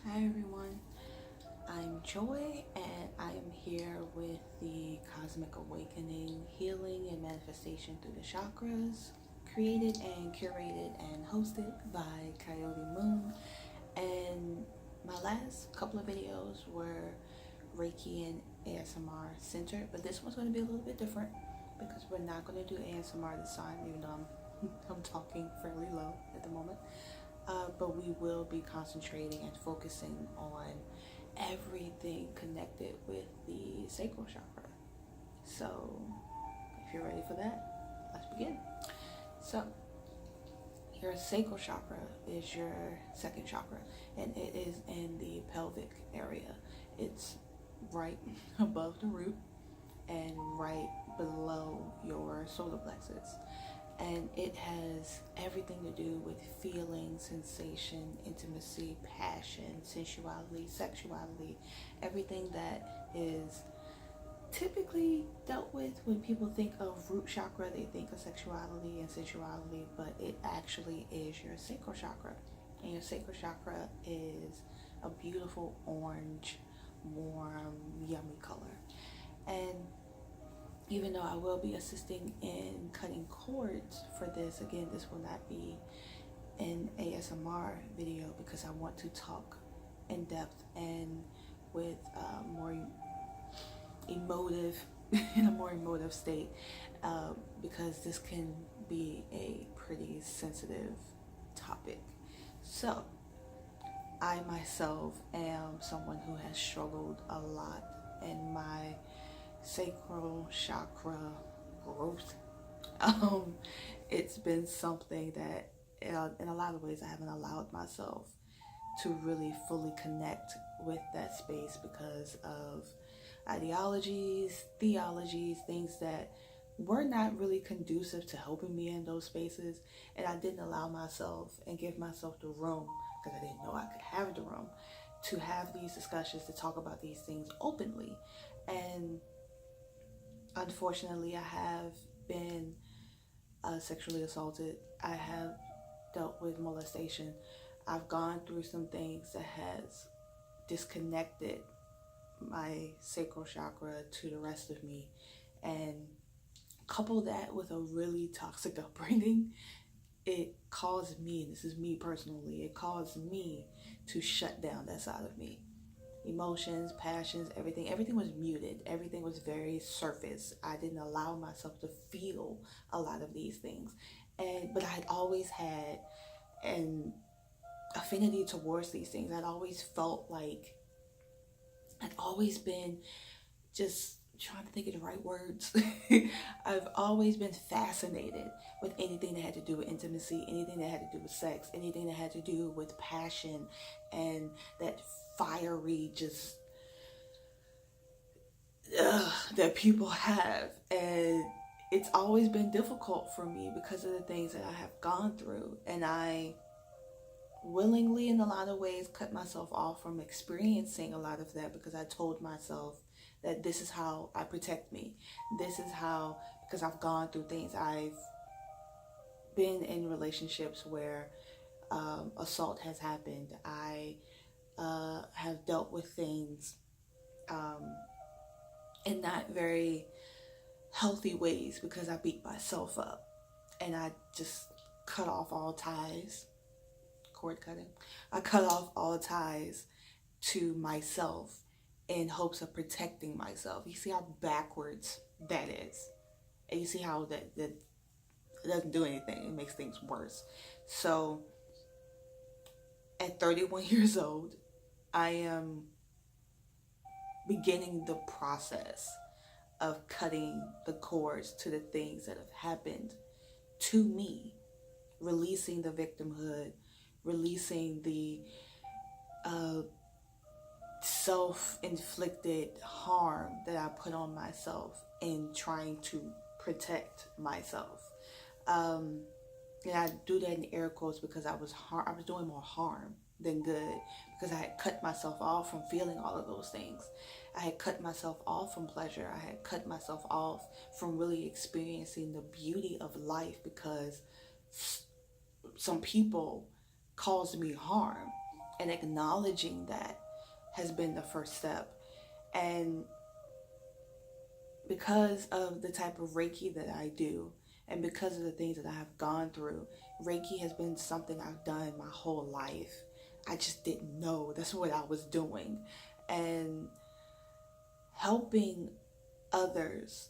Hi everyone, I'm Joy and I am here with the Cosmic Awakening Healing and Manifestation through the Chakras, created and curated and hosted by Coyote Moon. And my last couple of videos were Reiki and ASMR centered, but this one's going to be a little bit different because we're not going to do ASMR this time, even though I'm talking fairly low at the moment. But we will be concentrating and focusing on everything connected with the sacral chakra. So, if you're ready for that, let's begin. So, your sacral chakra is your second chakra, and it is in the pelvic area. It's right above the root and right below your solar plexus, and it has everything to do with feeling, sensation, intimacy, passion, sensuality, sexuality, everything that is typically dealt with when people think of root chakra. They think of sexuality and sensuality, but it actually is your sacral chakra. And your sacral chakra is a beautiful orange, warm, yummy color. And even though I will be assisting in cutting cords for this, again, this will not be an ASMR video because I want to talk in depth and with more emotive, in a more emotive state, because this can be a pretty sensitive topic. So, I myself am someone who has struggled a lot in my sacral chakra growth. It's been something that, in a lot of ways, I haven't allowed myself to really fully connect with that space because of ideologies, theologies, things that were not really conducive to helping me in those spaces. And I didn't allow myself and give myself the room, because I didn't know I could have the room, to have these discussions, to talk about these things openly. And unfortunately, I have been sexually assaulted. I have dealt with molestation. I've gone through some things that has disconnected my sacral chakra to the rest of me, and couple that with a really toxic upbringing, it caused me, and this is me personally, it caused me to shut down that side of me. Emotions, passions, everything was muted. Everything was very surface. I didn't allow myself to feel a lot of these things. But I had always had an affinity towards these things. I'd always felt like I'd always been, just trying to think of the right words. I've always been fascinated with anything that had to do with intimacy, anything that had to do with sex, anything that had to do with passion, and that fiery just that people have. And it's always been difficult for me because of the things that I have gone through, and I willingly, in a lot of ways, cut myself off from experiencing a lot of that because I told myself that this is how I protect me. This is how, because I've gone through things. I've been in relationships where assault has happened. I have dealt with things in not very healthy ways because I beat myself up, and I just cut off all ties. Cord cutting. I cut off all ties to myself in hopes of protecting myself. You see how backwards that is, and you see how that doesn't do anything. It makes things worse. So at 31 years old, I am beginning the process of cutting the cords to the things that have happened to me, releasing the victimhood, releasing the self-inflicted harm that I put on myself in trying to protect myself. And I do that in air quotes because I was doing more harm than good, because I had cut myself off from feeling all of those things. I had cut myself off from pleasure. I had cut myself off from really experiencing the beauty of life because some people caused me harm. And acknowledging that has been the first step. And because of the type of Reiki that I do, and because of the things that I have gone through, Reiki has been something I've done my whole life. I just didn't know that's what I was doing. And helping others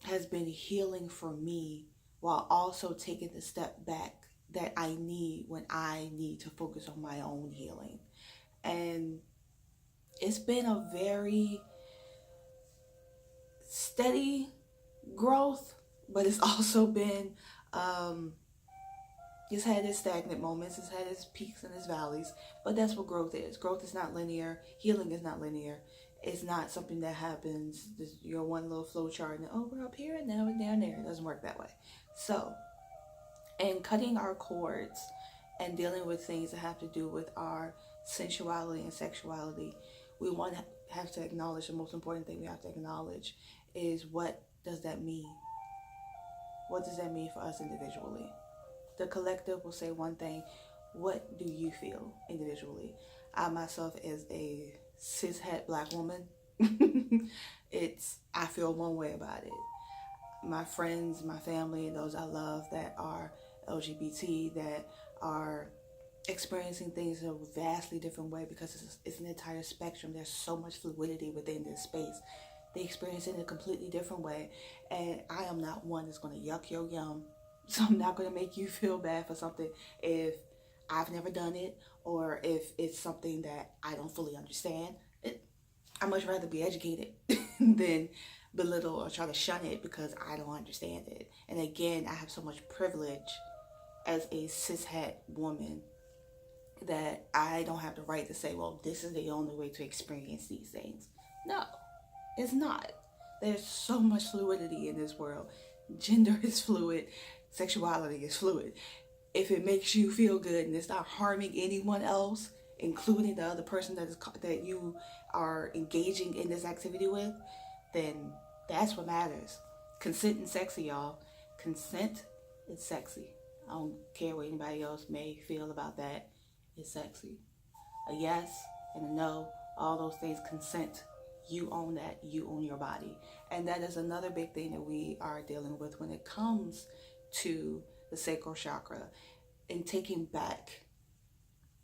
has been healing for me, while also taking the step back that I need when I need to focus on my own healing. And it's been a very steady growth, but it's also been, it's had its stagnant moments, it's had its peaks and its valleys, but that's what growth is. Growth is not linear, healing is not linear. It's not something that happens, just your one little flow chart and oh, we're up here and now we're down there. It doesn't work that way. So, in cutting our cords and dealing with things that have to do with our sensuality and sexuality, we have to acknowledge, the most important thing we have to acknowledge is, what does that mean? What does that mean for us individually? The collective will say one thing. What do you feel individually? I myself, as a cishet black woman, I feel one way about it. My friends, my family, those I love that are LGBT, that are experiencing things in a vastly different way, because it's an entire spectrum. There's so much fluidity within this space. They experience it in a completely different way. And I am not one that's going to yuck your yum. So I'm not going to make you feel bad for something if I've never done it, or if it's something that I don't fully understand. I'd much rather be educated than belittle or try to shun it because I don't understand it. And again, I have so much privilege as a cishet woman that I don't have the right to say, well, this is the only way to experience these things. No, it's not. There's so much fluidity in this world. Gender is fluid. Sexuality is fluid. If it makes you feel good and it's not harming anyone else, including the other person that you are engaging in this activity with, then that's what matters. Consent and sexy, y'all. Consent is sexy. I don't care what anybody else may feel about that. It's sexy. A yes and a no, all those things, consent. You own that. You own your body. And that is another big thing that we are dealing with when it comes to the sacral chakra, and taking back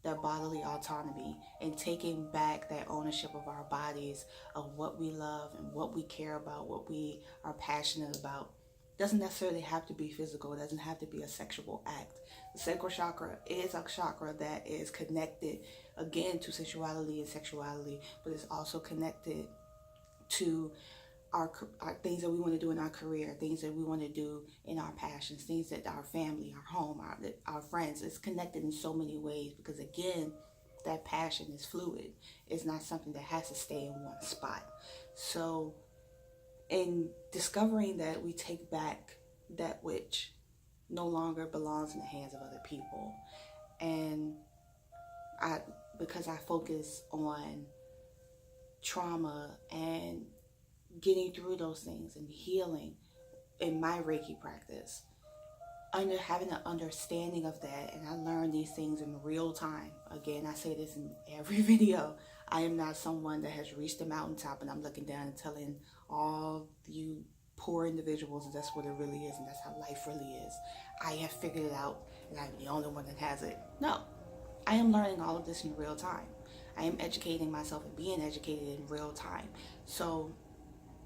that bodily autonomy and taking back that ownership of our bodies, of what we love and what we care about, what we are passionate about. Doesn't necessarily have to be physical. It doesn't have to be a sexual act. The sacral chakra is a chakra that is connected, again, to sensuality and sexuality, but it's also connected to our things that we want to do in our career, things that we want to do in our passions, things that our family, our home, our friends. It's connected in so many ways because, again, that passion is fluid. It's not something that has to stay in one spot. So in discovering that, we take back that which no longer belongs in the hands of other people. And because I focus on trauma and getting through those things and healing in my Reiki practice, having an understanding of that, and I learn these things in real time. Again, I say this in every video. I am not someone that has reached the mountaintop and I'm looking down and telling all you poor individuals that's what it really is and that's how life really is. I have figured it out and I'm the only one that has it. No, I am learning all of this in real time. I am educating myself and being educated in real time. So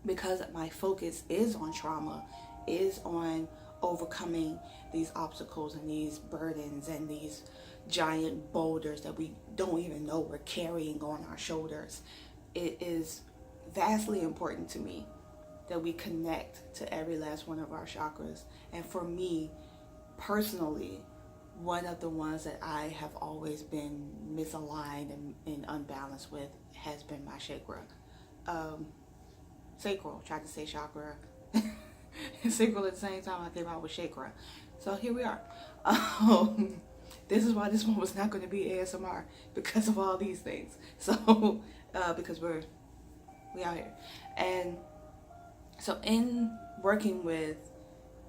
because my focus is on trauma, is on overcoming these obstacles and these burdens and these giant boulders that we don't even know we're carrying on our shoulders, it is vastly important to me that we connect to every last one of our chakras. And for me personally, one of the ones that I have always been misaligned and unbalanced with has been my chakra. Sacral, tried to say chakra. Sacral at the same time I came out with chakra. So here we are. This is why this one was not going to be ASMR, because of all these things. So because we out here. And so in working with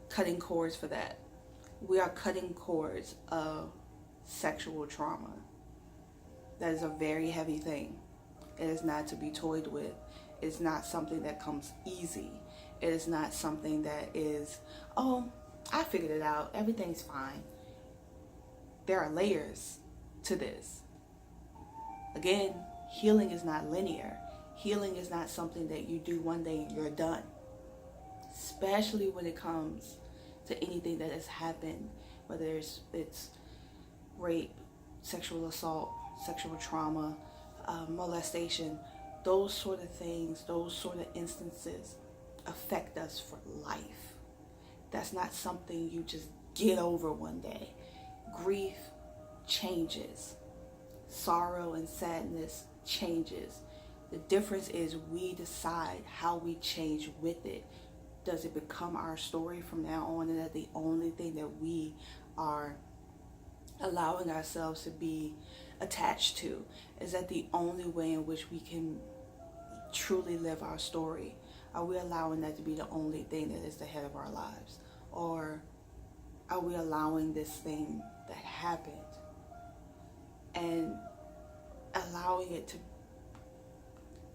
cutting cords for that, we are cutting cords of sexual trauma. That is a very heavy thing. It is not to be toyed with. It's not something that comes easy. It is not something that is, oh, I figured it out, everything's fine. There are layers to this. Again, healing is not linear. Healing is not something that you do one day and you're done. Especially when it comes to anything that has happened, whether it's rape, sexual assault, sexual trauma, molestation. Those sort of things, those sort of instances affect us for life. That's not something you just get over one day. Grief changes. Sorrow and sadness changes. The difference is we decide how we change with it. Does it become our story from now on, and that the only thing that we are allowing ourselves to be attached to? Is that the only way in which we can truly live our story? Are we allowing that to be the only thing that is the head of our lives? Or are we allowing this thing that happened and allowing it to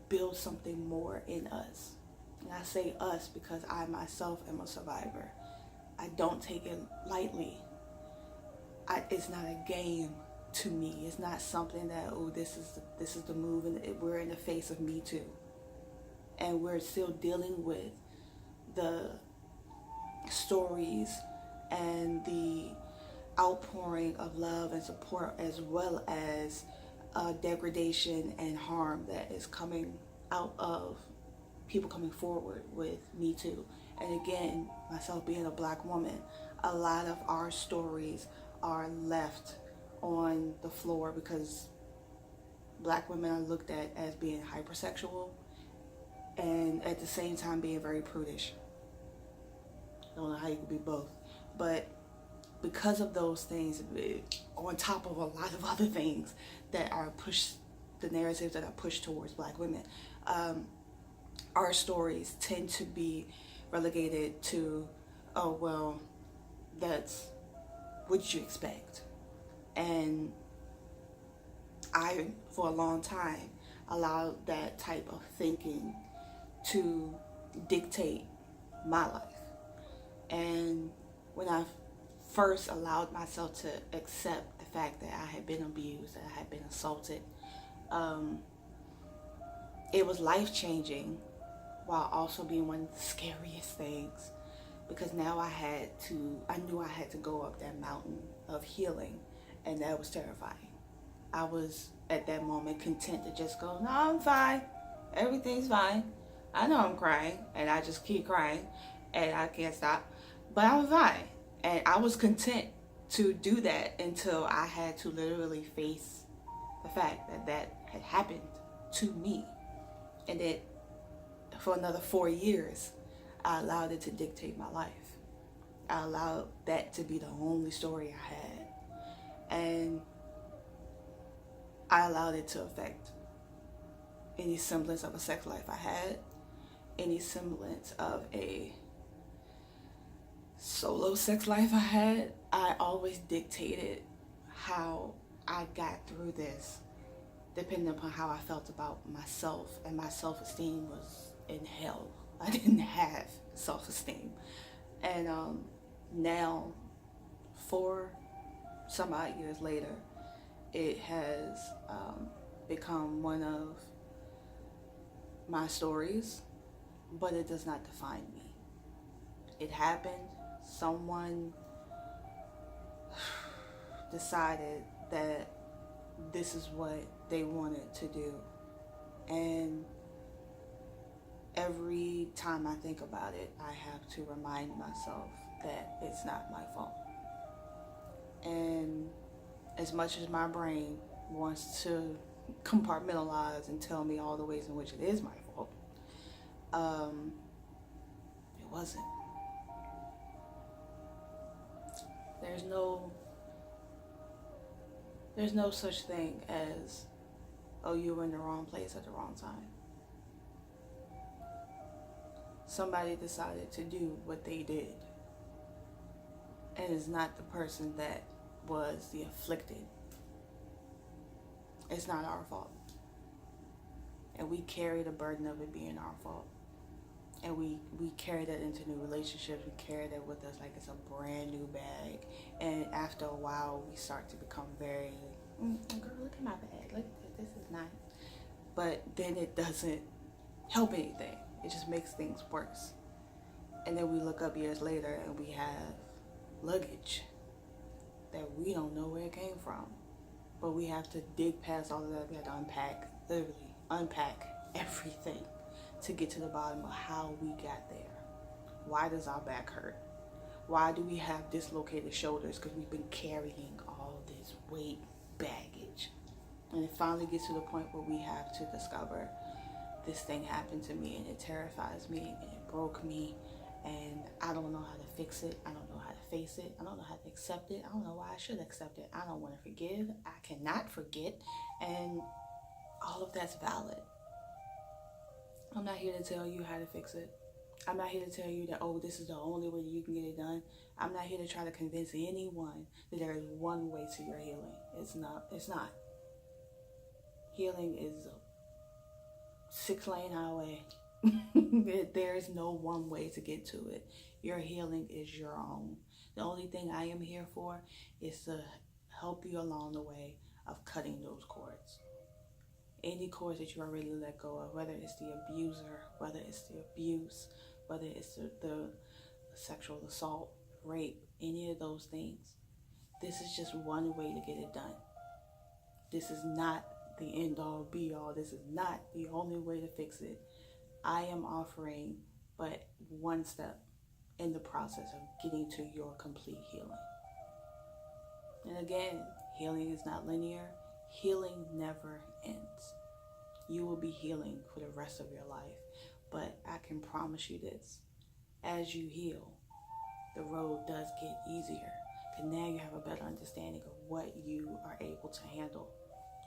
build something more in us? And I say us because I myself am a survivor. I don't take it lightly. It's not a game to me. It's not something that, oh, this is the move, and we're in the face of Me Too. And we're still dealing with the stories and the outpouring of love and support, as well as degradation and harm that is coming out of people coming forward with Me Too. And again, myself being a Black woman, a lot of our stories are left on the floor because Black women are looked at as being hypersexual and at the same time being very prudish. I don't know how you could be both. But because of those things, on top of a lot of other things that are pushed, the narratives that are pushed towards Black women, our stories tend to be relegated to, oh, well, that's what you expect. And I, for a long time, allowed that type of thinking to dictate my life. And when I first allowed myself to accept the fact that I had been abused, that I had been assaulted, it was life-changing, while also being one of the scariest things, because now I knew I had to go up that mountain of healing, and that was terrifying. I was at that moment content to just go, no, I'm fine, everything's fine. I know I'm crying, and I just keep crying, and I can't stop, but I'm fine. And I was content to do that until I had to literally face the fact that that had happened to me, and that for another 4 years, I allowed it to dictate my life. I allowed that to be the only story I had. And I allowed it to affect any semblance of a sex life I had, any semblance of a solo sex life I had. I always dictated how I got through this, depending upon how I felt about myself, and my self-esteem was in hell. I didn't have self-esteem. And now, 4 some odd years later, it has become one of my stories, but it does not define me. It happened. Someone decided that this is what they wanted to do. And every time I think about it, I have to remind myself that it's not my fault. And as much as my brain wants to compartmentalize and tell me all the ways in which it is my fault, it wasn't. There's no such thing as, oh, you were in the wrong place at the wrong time. Somebody decided to do what they did, and it's not the person that was the afflicted. It's not our fault. And we carry the burden of it being our fault. And we carry that into new relationships. We carry that with us like it's a brand new bag. And after a while, we start to become very, girl, look at my bag. Look, this is nice. But then it doesn't help anything. It just makes things worse. And then we look up years later and we have luggage that we don't know where it came from. But we have to dig past all of that. We have to unpack, literally unpack everything to get to the bottom of how we got there. Why does our back hurt? Why do we have dislocated shoulders? Because we've been carrying all this weight, baggage. And it finally gets to the point where we have to discover, this thing happened to me and it terrifies me and it broke me and I don't know how to fix it. I don't know how to face it. I don't know how to accept it. I don't know why I should accept it. I don't want to forgive. I cannot forget. And all of that's valid. I'm not here to tell you how to fix it. I'm not here to tell you that, oh, this is the only way you can get it done. I'm not here to try to convince anyone that there is one way to your healing. It's not. Healing is a 6-lane highway. There is no one way to get to it. Your healing is your own. The only thing I am here for is to help you along the way of cutting those cords. Any cords that you are ready to let go of, whether it's the abuser, whether it's the abuse, whether it's the sexual assault, rape, any of those things. This is just one way to get it done. This is not the end all be all. This is not the only way to fix it. I am offering but one step in the process of getting to your complete healing. And again, healing is not linear. Healing never ends. You will be healing for the rest of your life. But I can promise you this. As you heal, the road does get easier. Because now you have a better understanding of what you are able to handle.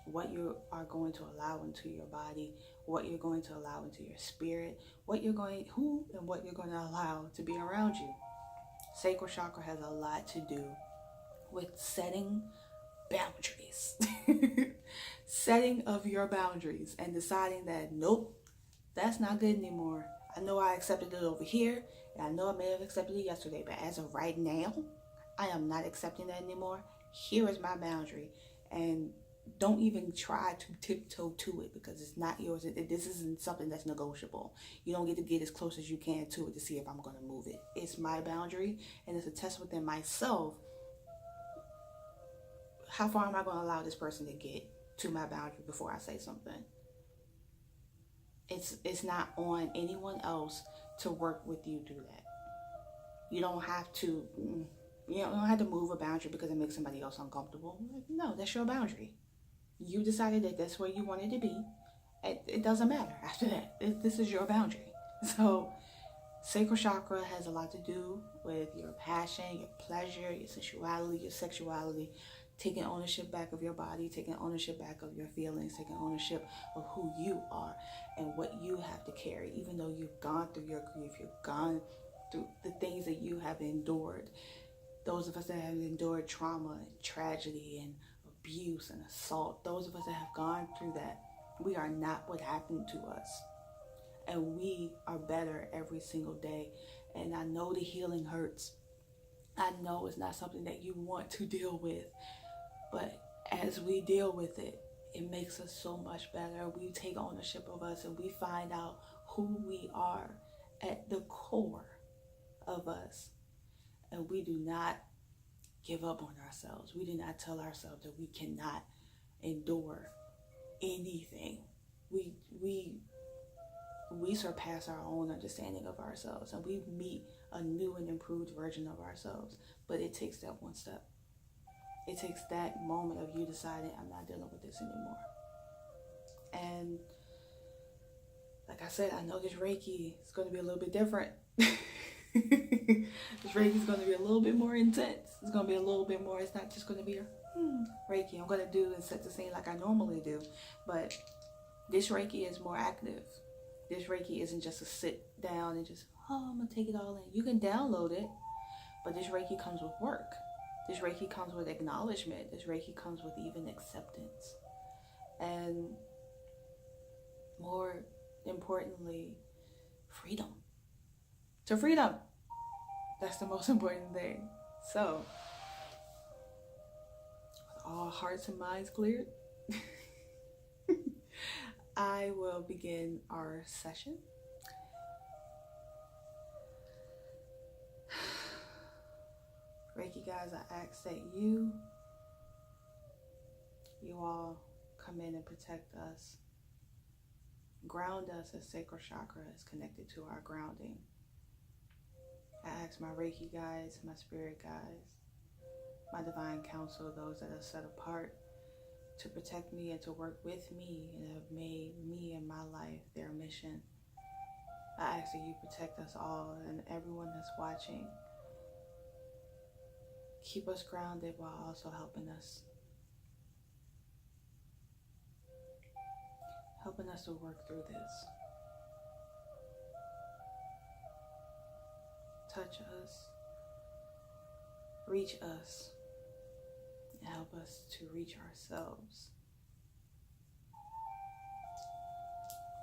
What you are going to allow into your body. What you're going to allow into your spirit. Who and what you're going to allow to be around you. Sacral Chakra has a lot to do with setting boundaries. Setting of your boundaries and deciding that, nope, that's not good anymore. I know I accepted it over here, and I know I may have accepted it yesterday, but as of right now, I am not accepting that anymore. Here is my boundary. And don't even try to tiptoe to it because it's not yours. This isn't something that's negotiable. You don't get to get as close as you can to it to see if I'm going to move it. It's my boundary, and it's a test within myself. How far am I going to allow this person to get to my boundary before I say something? It's not on anyone else to work with you through that. You don't have to move a boundary because it makes somebody else uncomfortable. No, that's your boundary. You decided that that's where you wanted to be. It doesn't matter after that. This is your boundary. So Sacral Chakra has a lot to do with your passion, your pleasure, your sensuality, your sexuality, taking ownership back of your body, taking ownership back of your feelings, taking ownership of who you are and what you have to carry. Even though you've gone through your grief, you've gone through the things that you have endured. Those of us that have endured trauma and tragedy and abuse and assault, those of us that have gone through that, we are not what happened to us. And we are better every single day. And I know the healing hurts. I know it's not something that you want to deal with. But as we deal with it, it makes us so much better. We take ownership of us and we find out who we are at the core of us. And we do not give up on ourselves. We do not tell ourselves that we cannot endure anything. We surpass our own understanding of ourselves, and we meet a new and improved version of ourselves. But it takes that one step. It takes that moment of you deciding, I'm not dealing with this anymore. And like I said, I know this Reiki is going to be a little bit different. This Reiki is going to be a little bit more intense. It's going to be a little bit more, it's not just going to be a Reiki I'm going to do and set the scene like I normally do. But this Reiki is more active. This Reiki isn't just a sit down and just, I'm going to take it all in. You can download it, but this Reiki comes with work. This Reiki comes with acknowledgement. This Reiki comes with even acceptance. And more importantly, freedom. To freedom. That's the most important thing. So, with all hearts and minds cleared, I will begin our session. Reiki guys, I ask that you all come in and protect us. Ground us as Sacral Chakra is connected to our grounding. I ask my Reiki guides, my spirit guides, my divine counsel, those that are set apart, to protect me and to work with me and have made me and my life their mission. I ask that you protect us all and everyone that's watching. Keep us grounded while also helping us to work through this. Touch us, reach us, and help us to reach ourselves.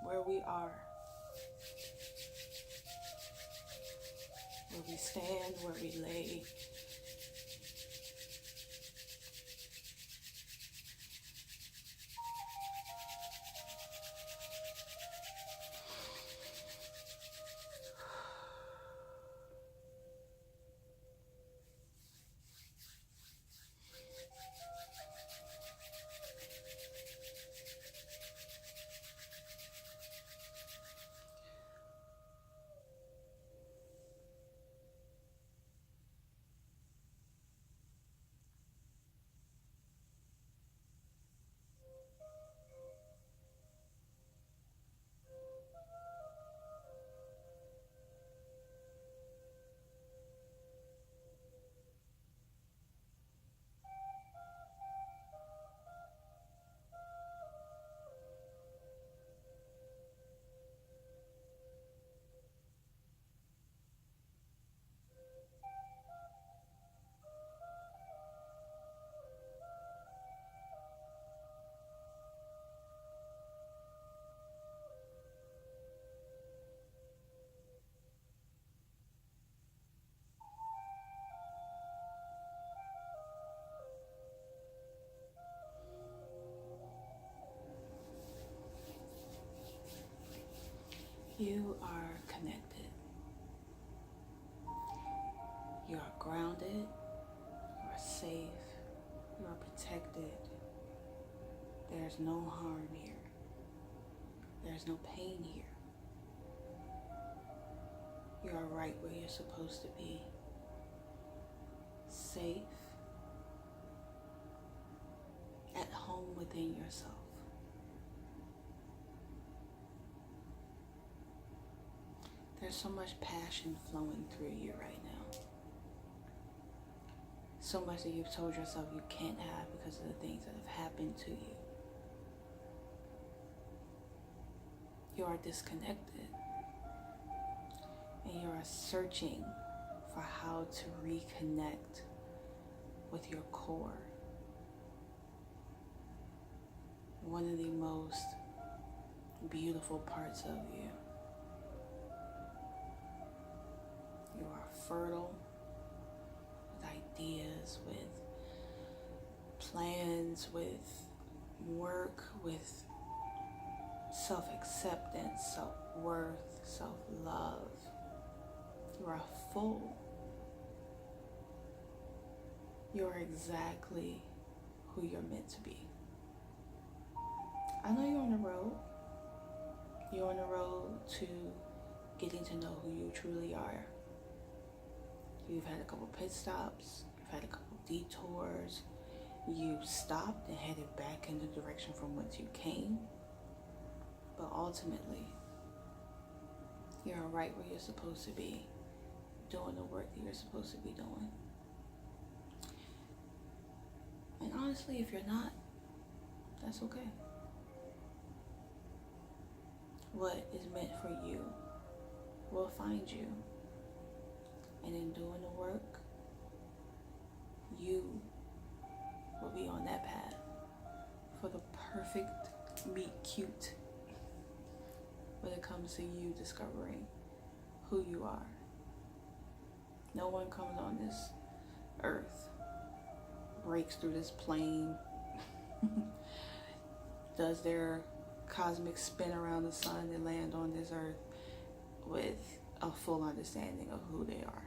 Where we are, where we stand, where we lay. You are connected. You are grounded. You are safe. You are protected. There's no harm here. There's no pain here. You are right where you're supposed to be. Safe. At home within yourself. There's so much passion flowing through you right now. So much that you've told yourself you can't have because of the things that have happened to you. You are disconnected. And you are searching for how to reconnect with your core. One of the most beautiful parts of you. You are fertile with ideas, with plans, with work, with self-acceptance, self-worth, self-love. You are full. You are exactly who you're meant to be. I know you're on the road. You're on the road to getting to know who you truly are. You've had a couple pit stops, you've had a couple detours, you've stopped and headed back in the direction from whence you came. But ultimately, you're right where you're supposed to be, doing the work that you're supposed to be doing. And honestly, if you're not, that's okay. What is meant for you will find you. And in doing the work, you will be on that path for the perfect meet cute when it comes to you discovering who you are. No one comes on this earth, breaks through this plane, does their cosmic spin around the sun and land on this earth with a full understanding of who they are.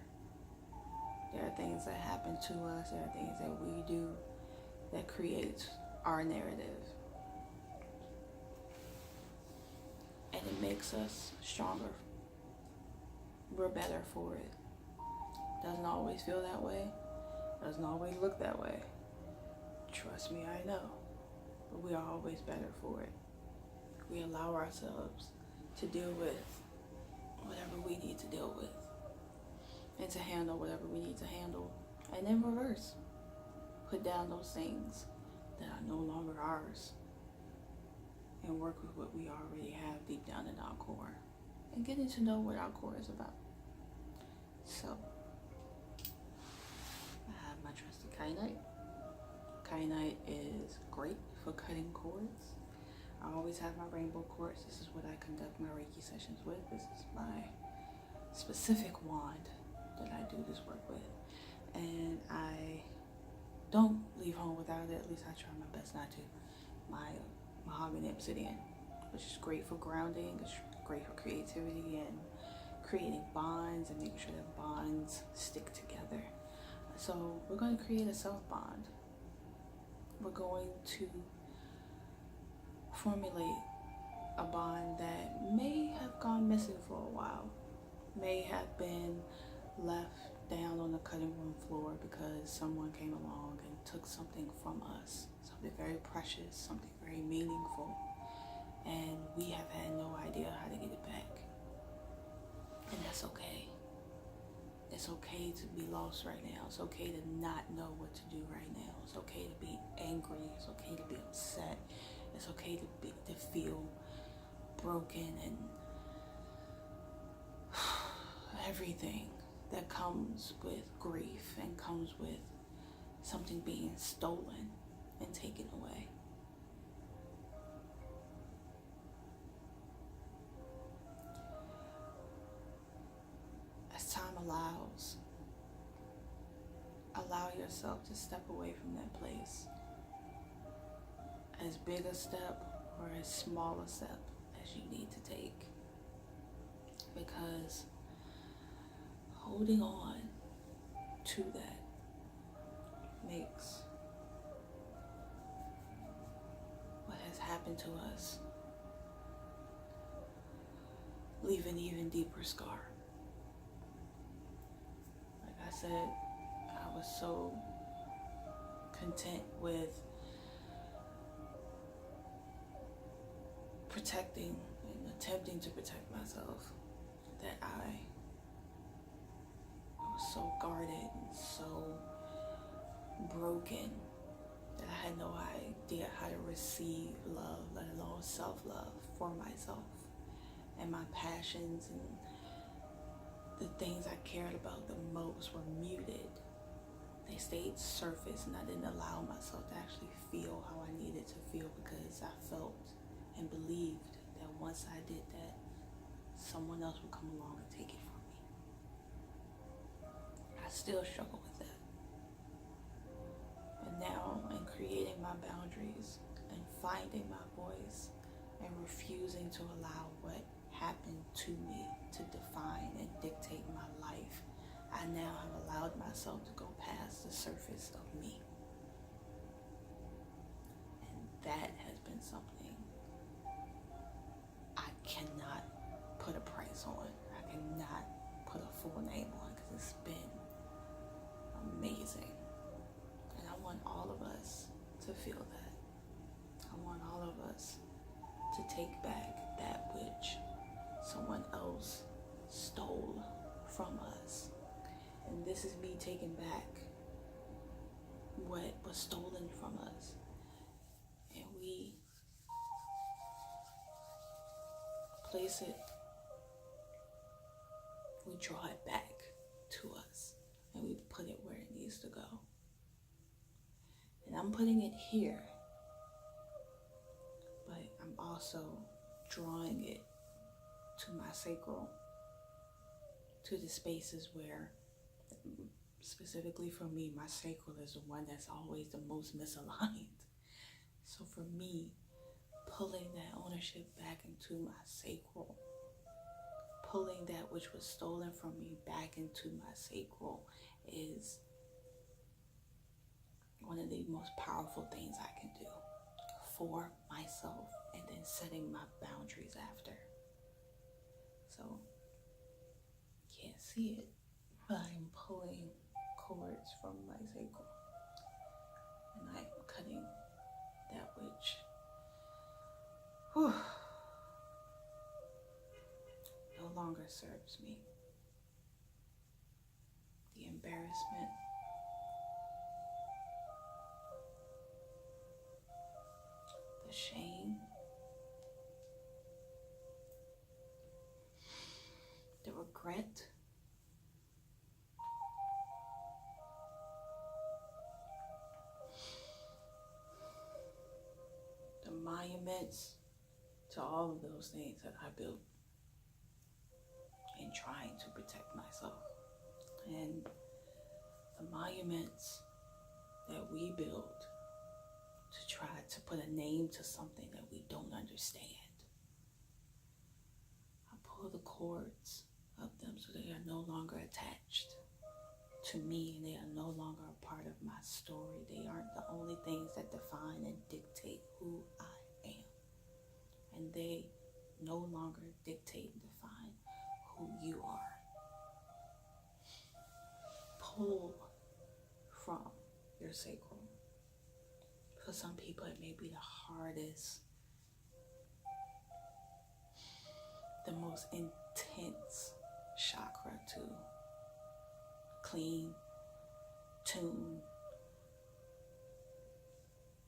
There are things that happen to us, there are things that we do that creates our narrative. And it makes us stronger. We're better for it. Doesn't always feel that way. Doesn't always look that way. Trust me, I know. But we are always better for it. We allow ourselves to deal with whatever we need to deal with. And to handle whatever we need to handle. And then reverse. Put down those things that are no longer ours. And work with what we already have deep down in our core. And getting to know what our core is about. So, I have my trusty kyanite. Kyanite is great for cutting cords. I always have my rainbow quartz. This is what I conduct my Reiki sessions with. This is my specific wand that I do this work with. And I don't leave home without it. At least I try my best not to. My mahogany obsidian, which is great for grounding. It's great for creativity and creating bonds and making sure that bonds stick together. So we're going to create a self bond. We're going to formulate a bond that may have gone missing for a while, may have been left down on the cutting room floor because someone came along and took something from us, something very precious, something very meaningful, and we have had no idea how to get it back. And that's okay. It's okay to be lost right now. It's okay to not know what to do right now. It's okay to be angry. It's okay to be upset. It's okay to feel broken and everything that comes with grief and comes with something being stolen and taken away. As time allows, allow yourself to step away from that place. As big a step or as small a step as you need to take. Because holding on to that makes what has happened to us leave an even deeper scar. Like I said, I was so content with protecting and attempting to protect myself that I was so guarded and so broken that I had no idea how to receive love, let alone self-love for myself. And my passions and the things I cared about the most were muted. They stayed surface, and I didn't allow myself to actually feel how I needed to feel, because I felt and believed that once I did that, someone else would come along and take it from me. I still struggle with that. And now, in creating my boundaries and finding my voice and refusing to allow what happened to me to define and dictate my life, I now have allowed myself to go past the surface of me. And that has been something I cannot put a price on. I cannot put a full name on, because it's been amazing. And I want all of us to feel that. I want all of us to take back that which someone else stole from us. And this is me taking back what was stolen from us. And we place it, we draw it back to us, and we put it where it needs to go. And I'm putting it here also drawing it to my sacral, to the spaces where, specifically for me, my sacral is the one that's always the most misaligned. So for me, pulling that ownership back into my sacral, pulling that which was stolen from me back into my sacral, is one of the most powerful things I can do for myself, and then setting my boundaries after. So, can't see it, but I'm pulling cords from my sacral, and I'm cutting that which no longer serves me. The embarrassment, the shame, the regret, the monuments to all of those things that I built in trying to protect myself. And the monuments that we build to try to put a name to something that we don't understand. I pull the cords of them so they are no longer attached to me, and they are no longer a part of my story. They aren't the only things that define and dictate who I am. And they no longer dictate and define who you are. Pull from your sacral. For some people, it may be the hardest, the most intense chakra to clean, tune,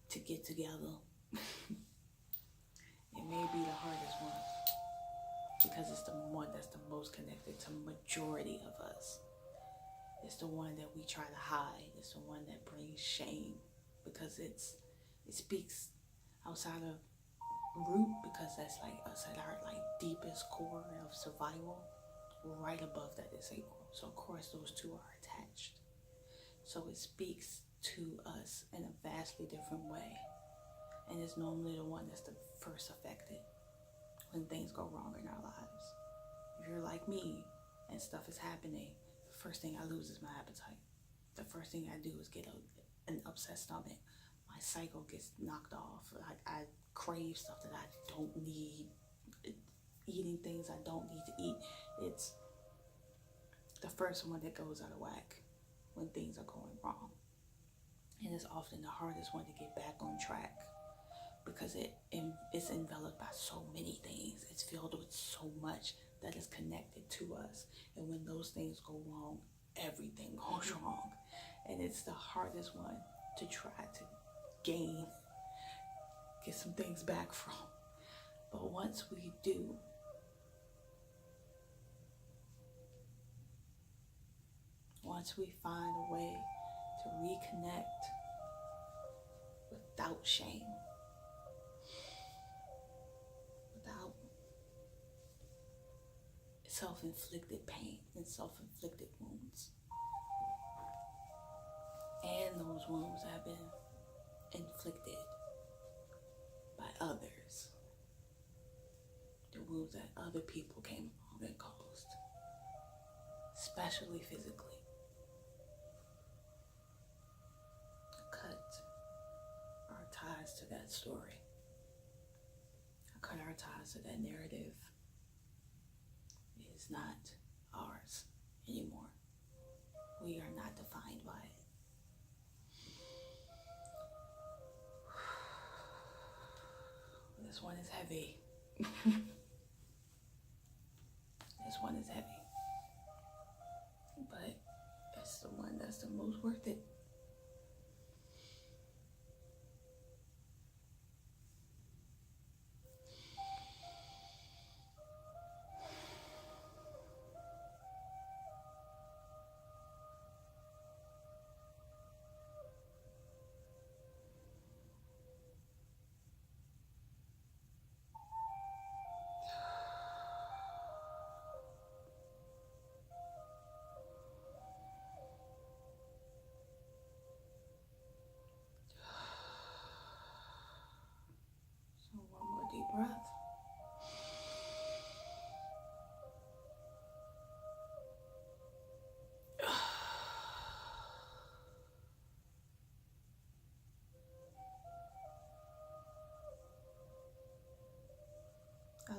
to get together. It may be the hardest one because it's the one that's the most connected to majority of us. It's the one that we try to hide. It's the one that brings shame because it speaks outside of root, because that's like us at our like deepest core of survival. Right above that is sacral. So of course those two are attached. So it speaks to us in a vastly different way. And it's normally the one that's the first affected when things go wrong in our lives. If you're like me and stuff is happening, the first thing I lose is my appetite. The first thing I do is get an upset stomach. My cycle gets knocked off. I crave stuff that I don't need. Eating things I don't need to eat. It's the first one that goes out of whack when things are going wrong. And it's often the hardest one to get back on track because it's enveloped by so many things. It's filled with so much that is connected to us. And when those things go wrong, everything goes wrong. And it's the hardest one to try to get some things back from. But once we do, once we find a way to reconnect without shame, without self-inflicted pain and self-inflicted wounds, and those wounds have been inflicted by others, the wounds that other people came along and caused, especially physically. Cut our ties to that story. I cut our ties to that narrative. It is not ours anymore. We are not defined by it. This one is heavy. This one is heavy. But it's the one that's the most worth it.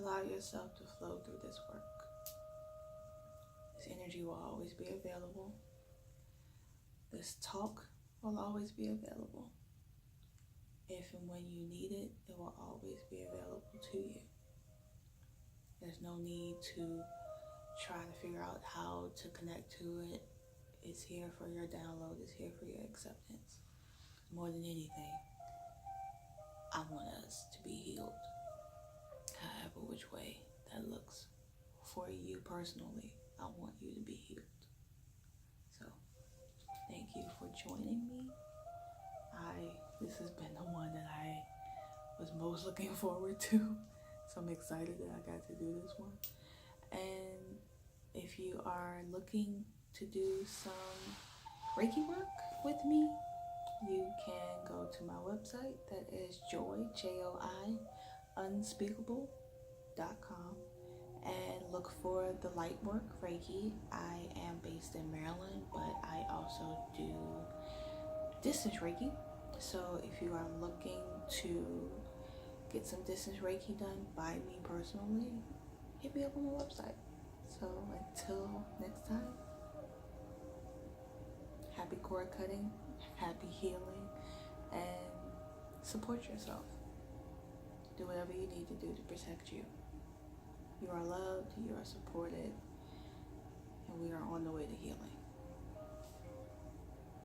Allow yourself to flow through this work. This energy will always be available. This talk will always be available. If and when you need it, it will always be available to you. There's no need to try to figure out how to connect to it. It's here for your download. It's here for your acceptance. More than anything, I want us to be healed. However which way that looks for you personally, I want you to be healed. So, thank you for joining me. This has been the one that I was most looking forward to. So I'm excited that I got to do this one. And if you are looking to do some Reiki work with me, you can go to my website. That is joy, unspeakable.com, and look for the Lightwork Reiki. I am based in Maryland, but I also do distance Reiki. So if you are looking to get some distance Reiki done by me personally, hit me up on my website. So until next time, happy cord cutting, happy healing, and support yourself. Do whatever you need to do to protect you. You are loved, you are supported, and we are on the way to healing.